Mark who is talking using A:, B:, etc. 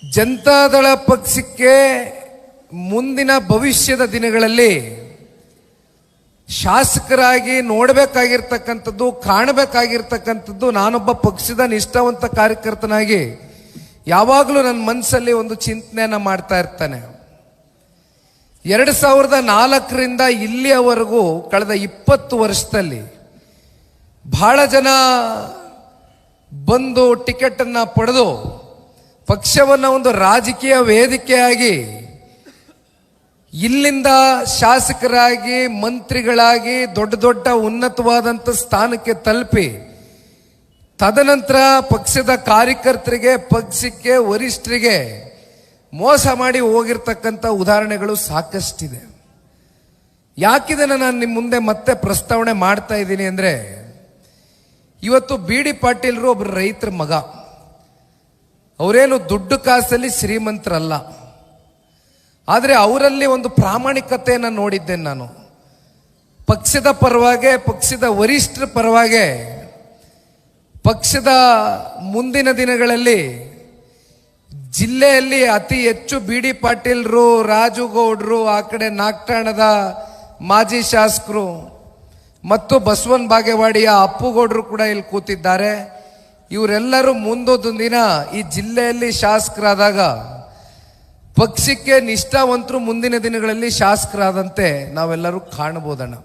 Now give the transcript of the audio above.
A: ಜನತಾದಳ ಪಕ್ಷಕ್ಕೆ ಮುಂದಿನ ಭವಿಷ್ಯದ ದಿನಗಳಲ್ಲಿ ಶಾಸಕರಾಗಿ ನೋಡಬೇಕಾಗಿರ್ತಕ್ಕಂಥದ್ದು, ಕಾಣಬೇಕಾಗಿರ್ತಕ್ಕಂಥದ್ದು, ನಾನೊಬ್ಬ ಪಕ್ಷದ ನಿಷ್ಠಾವಂತ ಕಾರ್ಯಕರ್ತನಾಗಿ ಯಾವಾಗಲೂ ನನ್ನ ಮನಸ್ಸಲ್ಲಿ ಒಂದು ಚಿಂತನೆಯನ್ನ ಮಾಡ್ತಾ ಇರ್ತಾನೆ. 2004ರಿಂದ ಇಲ್ಲಿಯವರೆಗೂ ಕಳೆದ 20 ವರ್ಷದಲ್ಲಿ ಬಹಳ ಜನ ಬಂದು ಟಿಕೆಟ್ ಅನ್ನ ಪಡೆದು ಪಕ್ಷವನ್ನ ಒಂದು ರಾಜಕೀಯ ವೇದಿಕೆಯಾಗಿ ಇಲ್ಲಿಂದ ಶಾಸಕರಾಗಿ, ಮಂತ್ರಿಗಳಾಗಿ ದೊಡ್ಡ ದೊಡ್ಡ ಉನ್ನತವಾದಂಥ ಸ್ಥಾನಕ್ಕೆ ತಲುಪಿ ತದನಂತರ ಪಕ್ಷದ ಕಾರ್ಯಕರ್ತರಿಗೆ, ಪಕ್ಷಕ್ಕೆ, ವರಿಷ್ಠರಿಗೆ ಮೋಸ ಮಾಡಿ ಹೋಗಿರ್ತಕ್ಕಂಥ ಉದಾಹರಣೆಗಳು ಸಾಕಷ್ಟಿದೆ. ಯಾಕಿದನ್ನ ನಾನು ನಿಮ್ಮ ಮುಂದೆ ಮತ್ತೆ ಪ್ರಸ್ತಾವನೆ ಮಾಡ್ತಾ ಇದ್ದೀನಿ ಅಂದ್ರೆ, ಇವತ್ತು ಬಿ ಡಿ ಪಾಟೀಲ್ರು ಒಬ್ಬರು ರೈತರ ಮಗ. ಅವರೇನು ದುಡ್ಡು ಕಾಸಲ್ಲಿ ಶ್ರೀಮಂತರಲ್ಲ, ಆದರೆ ಅವರಲ್ಲಿ ಒಂದು ಪ್ರಾಮಾಣಿಕತೆಯನ್ನು ನೋಡಿದ್ದೇನೆ ನಾನು. ಪಕ್ಷದ ಪರವಾಗಿ, ಪಕ್ಷದ ವರಿಷ್ಠರ ಪರವಾಗಿ, ಪಕ್ಷದ ಮುಂದಿನ ದಿನಗಳಲ್ಲಿ ಜಿಲ್ಲೆಯಲ್ಲಿ ಅತಿ ಹೆಚ್ಚು ಬಿ ಡಿ ಪಾಟೀಲ್ರು, ರಾಜುಗೌಡರು, ಆ ಕಡೆ ನಾಗಠಾಣದ ಮಾಜಿ ಶಾಸಕರು ಮತ್ತು ಬಸವನ ಬಾಗೇವಾಡಿಯ ಅಪ್ಪುಗೌಡರು ಕೂಡ ಇಲ್ಲಿ ಕೂತಿದ್ದಾರೆ. ಇವರೆಲ್ಲರೂ ಮುಂದೊಂದು ದಿನ ಈ ಜಿಲ್ಲೆಯಲ್ಲಿ ಶಾಸಕರಾದಾಗ ಪಕ್ಷಕ್ಕೆ ನಿಷ್ಠಾವಂತರು ಮುಂದಿನ ದಿನಗಳಲ್ಲಿ ಶಾಸಕರಾದಂತೆ ನಾವೆಲ್ಲರೂ ಕಾಣಬಹುದಣ್ಣ.